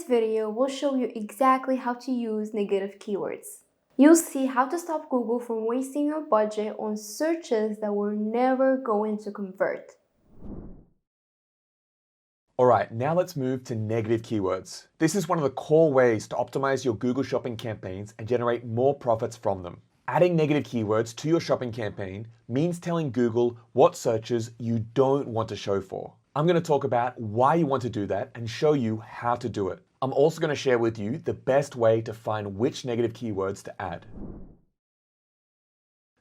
this video, we'll show you exactly how to use negative keywords. You'll see how to stop Google from wasting your budget on searches that were never going to convert. Alright, now let's move to negative keywords. This is one of the core ways to optimize your Google shopping campaigns and generate more profits from them. Adding negative keywords to your shopping campaign means telling Google what searches you don't want to show for. I'm going to talk about why you want to do that and show you how to do it. I'm also going to share with you the best way to find which negative keywords to add.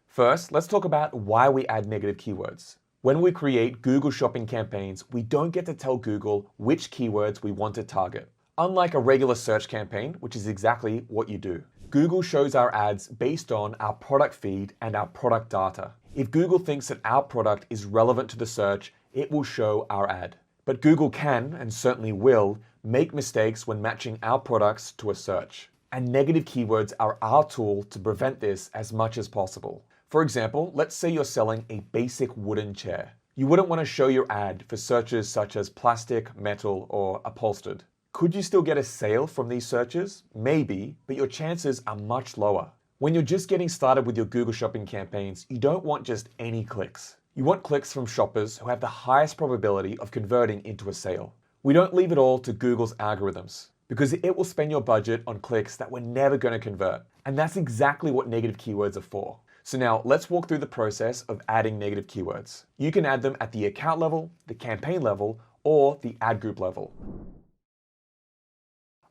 First, let's talk about why we add negative keywords. When we create Google shopping campaigns, we don't get to tell Google which keywords we want to target. Unlike a regular search campaign, which is exactly what you do. Google shows our ads based on our product feed and our product data. If Google thinks that our product is relevant to the search, it will show our ad. But Google can, and certainly will, make mistakes when matching our products to a search. And negative keywords are our tool to prevent this as much as possible. For example, let's say you're selling a basic wooden chair. You wouldn't want to show your ad for searches such as plastic, metal, or upholstered. Could you still get a sale from these searches? Maybe, but your chances are much lower. When you're just getting started with your Google shopping campaigns, you don't want just any clicks. You want clicks from shoppers who have the highest probability of converting into a sale. We don't leave it all to Google's algorithms, because it will spend your budget on clicks that we're never going to convert. And that's exactly what negative keywords are for. So now let's walk through the process of adding negative keywords. You can add them at the account level, the campaign level, or the ad group level.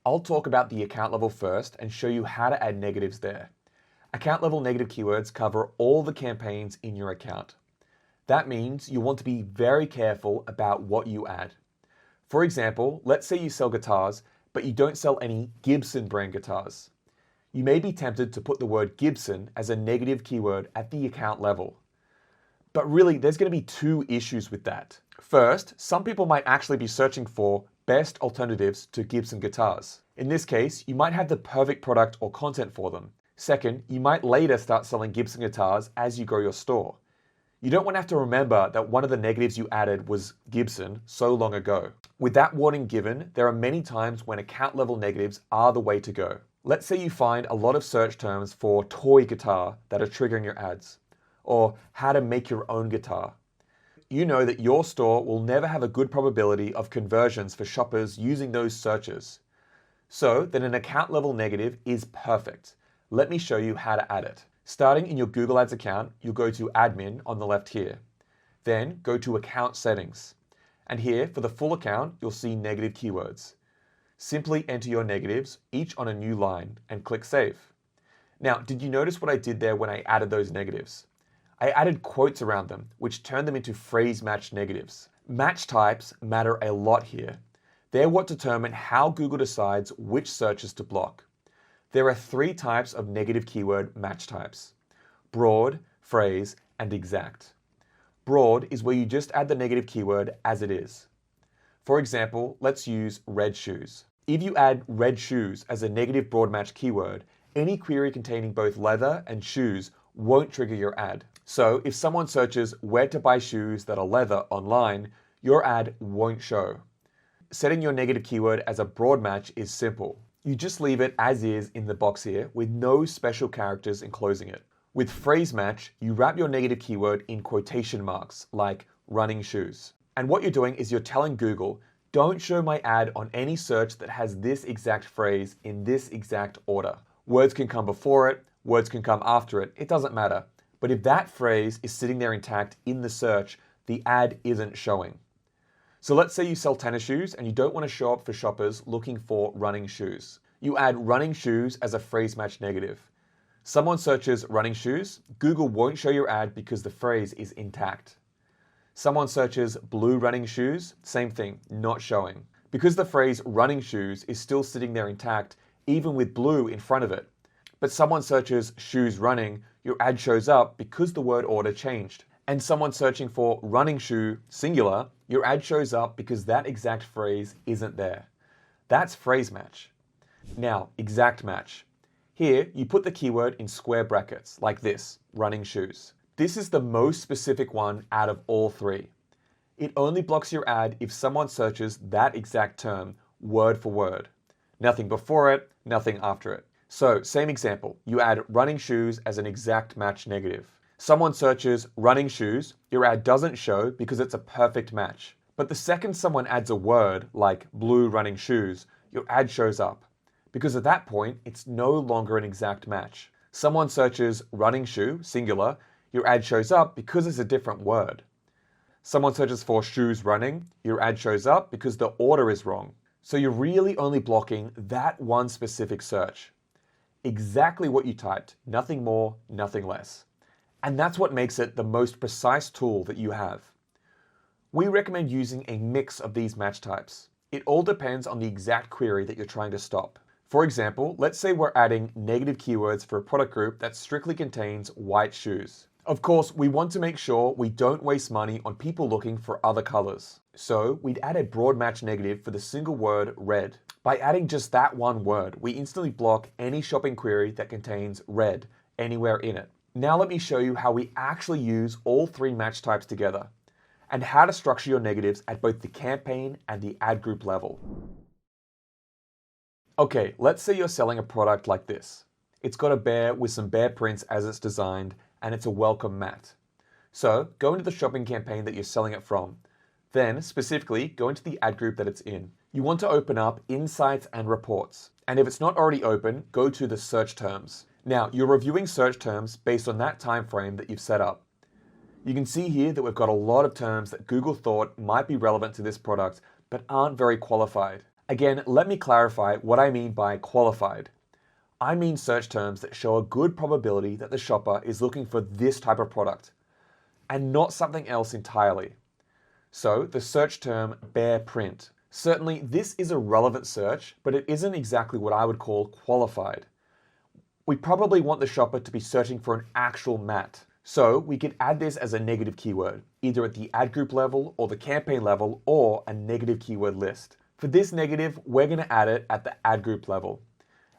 I'll talk about the account level first and show you how to add negatives there. Account level negative keywords cover all the campaigns in your account. That means you want to be very careful about what you add. For example, let's say you sell guitars, but you don't sell any Gibson brand guitars. You may be tempted to put the word Gibson as a negative keyword at the account level. But really, there's going to be two issues with that. First, some people might actually be searching for best alternatives to Gibson guitars. In this case, you might have the perfect product or content for them. Second, you might later start selling Gibson guitars as you grow your store. You don't want to have to remember that one of the negatives you added was Gibson so long ago. With that warning given, there are many times when account level negatives are the way to go. Let's say you find a lot of search terms for toy guitar that are triggering your ads, or how to make your own guitar. You know that your store will never have a good probability of conversions for shoppers using those searches. So then an account level negative is perfect. Let me show you how to add it. Starting in your Google Ads account, you'll go to Admin on the left here. Then go to Account Settings. And here, for the full account, you'll see negative keywords. Simply enter your negatives, each on a new line, and click Save. Now, did you notice what I did there when I added those negatives? I added quotes around them, which turned them into phrase-matched negatives. Match types matter a lot here. They're what determine how Google decides which searches to block. There are three types of negative keyword match types: broad, phrase, and exact. Broad is where you just add the negative keyword as it is. For example, let's use red shoes. If you add red shoes as a negative broad match keyword, any query containing both leather and shoes won't trigger your ad. So if someone searches where to buy shoes that are leather online, your ad won't show. Setting your negative keyword as a broad match is simple. You just leave it as is in the box here with no special characters enclosing it. With phrase match, you wrap your negative keyword in quotation marks like running shoes. And what you're doing is you're telling Google, don't show my ad on any search that has this exact phrase in this exact order. Words can come before it, words can come after it, it doesn't matter. But if that phrase is sitting there intact in the search, the ad isn't showing. So let's say you sell tennis shoes and you don't want to show up for shoppers looking for running shoes. You add running shoes as a phrase match negative. Someone searches running shoes, Google won't show your ad because the phrase is intact. Someone searches blue running shoes, same thing, not showing. Because the phrase running shoes is still sitting there intact, even with blue in front of it. But someone searches shoes running, your ad shows up because the word order changed. And someone searching for running shoe, singular, your ad shows up because that exact phrase isn't there. That's phrase match. Now, exact match. Here, you put the keyword in square brackets, like this, running shoes. This is the most specific one out of all three. It only blocks your ad if someone searches that exact term, word for word. Nothing before it, nothing after it. So, same example, you add running shoes as an exact match negative. Someone searches running shoes, your ad doesn't show because it's a perfect match. But the second someone adds a word like blue running shoes, your ad shows up. Because at that point, it's no longer an exact match. Someone searches running shoe, singular, your ad shows up because it's a different word. Someone searches for shoes running, your ad shows up because the order is wrong. So you're really only blocking that one specific search. Exactly what you typed, nothing more, nothing less. And that's what makes it the most precise tool that you have. We recommend using a mix of these match types. It all depends on the exact query that you're trying to stop. For example, let's say we're adding negative keywords for a product group that strictly contains white shoes. Of course, we want to make sure we don't waste money on people looking for other colors. So we'd add a broad match negative for the single word red. By adding just that one word, we instantly block any shopping query that contains red anywhere in it. Now let me show you how we actually use all three match types together and how to structure your negatives at both the campaign and the ad group level. Okay, let's say you're selling a product like this. It's got a bear with some bear prints as it's designed, and it's a welcome mat. So go into the shopping campaign that you're selling it from. Then, specifically, go into the ad group that it's in. You want to open up Insights and Reports. And if it's not already open, go to the search terms. Now, you're reviewing search terms based on that time frame that you've set up. You can see here that we've got a lot of terms that Google thought might be relevant to this product, but aren't very qualified. Again, let me clarify what I mean by qualified. I mean search terms that show a good probability that the shopper is looking for this type of product, and not something else entirely. So, the search term bear print. Certainly, this is a relevant search, but it isn't exactly what I would call qualified. We probably want the shopper to be searching for an actual mat. So we could add this as a negative keyword, either at the ad group level or the campaign level or a negative keyword list. For this negative, we're going to add it at the ad group level.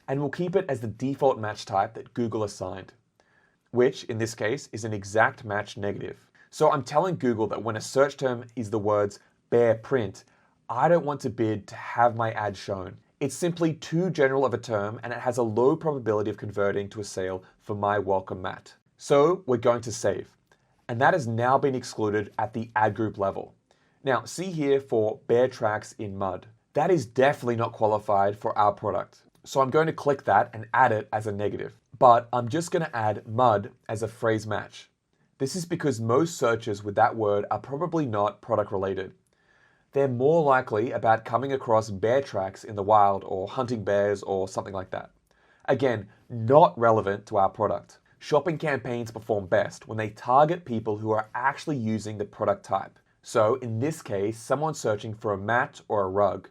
And we'll keep it as the default match type that Google assigned, which in this case is an exact match negative. So I'm telling Google that when a search term is the words bear print, I don't want to bid to have my ad shown. It's simply too general of a term and it has a low probability of converting to a sale for my welcome mat. So we're going to save. And that has now been excluded at the ad group level. Now see here for bear tracks in mud. That is definitely not qualified for our product. So I'm going to click that and add it as a negative. But I'm just going to add mud as a phrase match. This is because most searches with that word are probably not product related. They're more likely about coming across bear tracks in the wild or hunting bears or something like that. Again, not relevant to our product. Shopping campaigns perform best when they target people who are actually using the product type. So in this case, someone searching for a mat or a rug.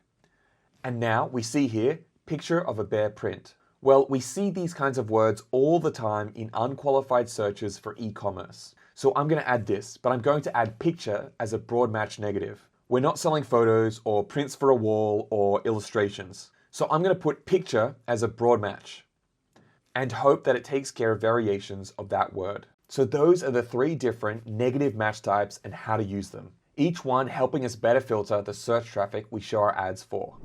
And now we see here, picture of a bear print. Well, we see these kinds of words all the time in unqualified searches for e-commerce. So I'm going to add this, but I'm going to add picture as a broad match negative. We're not selling photos or prints for a wall or illustrations. So I'm going to put picture as a broad match and hope that it takes care of variations of that word. So those are the three different negative match types and how to use them, each one helping us better filter the search traffic we show our ads for.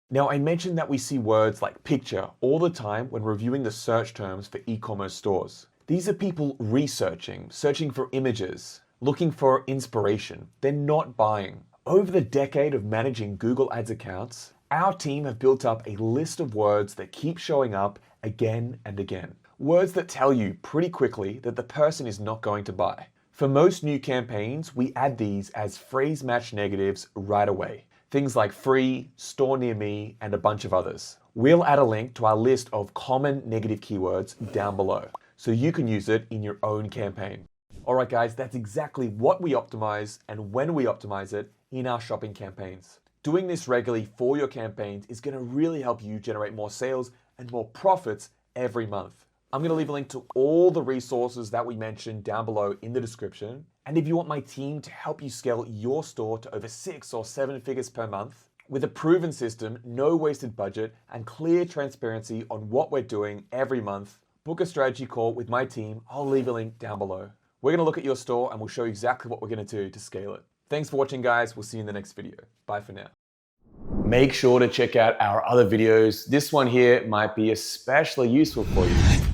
Now, I mentioned that we see words like picture all the time when reviewing the search terms for e-commerce stores. These are people researching, searching for images, looking for inspiration. They're not buying. Over the decade of managing Google Ads accounts, our team have built up a list of words that keep showing up again and again. Words that tell you pretty quickly that the person is not going to buy. For most new campaigns, we add these as phrase match negatives right away. Things like free, store near me, and a bunch of others. We'll add a link to our list of common negative keywords down below, so you can use it in your own campaign. Alright guys, that's exactly what we optimize and when we optimize it in our shopping campaigns. Doing this regularly for your campaigns is going to really help you generate more sales and more profits every month. I'm going to leave a link to all the resources that we mentioned down below in the description. And if you want my team to help you scale your store to over 6 or 7 figures per month, with a proven system, no wasted budget, and clear transparency on what we're doing every month, book a strategy call with my team. I'll leave a link down below. We're going to look at your store and we'll show you exactly what we're going to do to scale it. Thanks for watching, guys. We'll see you in the next video. Bye for now. make sure to check out our other videos. This one here might be especially useful for you.